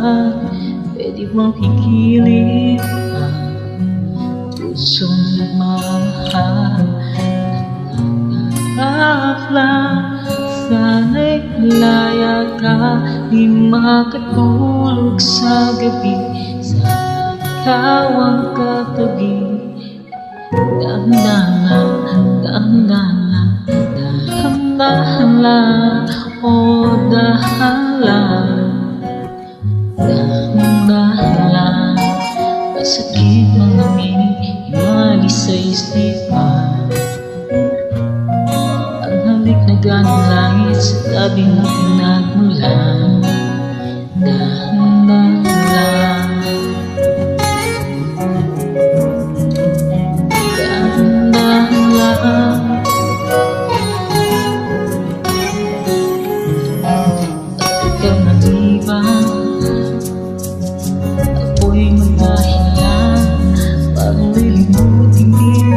lahat, pwede mong higilin ang pusong nagmamahal. Nangarap lang, sana'y malaya ka, di makatulog sa gabi. Sana ikaw ang katabi. Dahan-dahan, dahan-dahan, dahan-dahan lang, oh dahan-dahan, dahan-dahan lang. Masakit manamig, imalis sa isipan. Ang halik na ganong langit sa tabi mo pinagmulan. Dahan-dahan lang, dahan-dahan lang. At ikaw nag-ibang, ako'y magdahilan, parang lilimutin din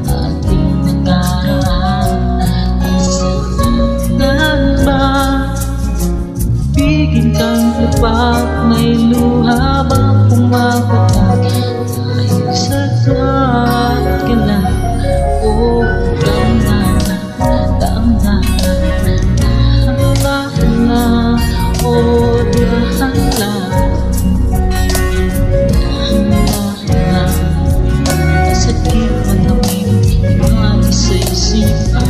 ating nakaraan. At saan ba bigin kang tapat, may luha bang pumapatag dahil sa tuwat ka na? Oh, dahan-dahan, dahan-dahan, dahan-dahan lang, oh dahan-dahan, dahan-dahan. Masakit manamig, imalis sa isipan.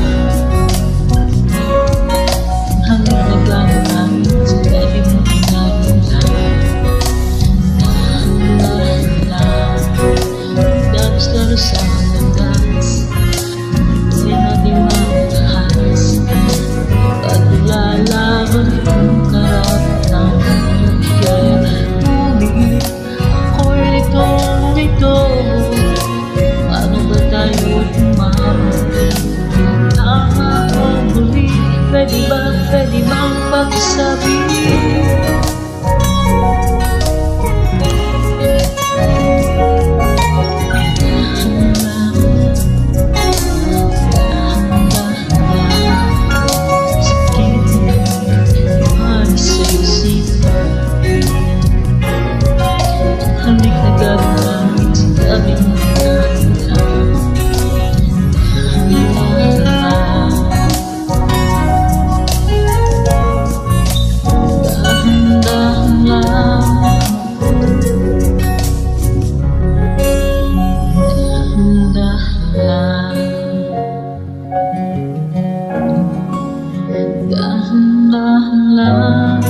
Ang halik na ganong langit sa tabi mo pinagmulan. Dahan-dahan lang, dalos-dalos sa landas, di natin makahas. Lalaban kung karapatan, kaya tumigil ako'y litong-lito. Paano ba tayo umabot? Tama o muli, pwede bang pagsabi? Halik na ganong langit sa tabi mo pinagmulan. Dahan-dahan lang, dahan-dahan lang, dahan-dahan lang.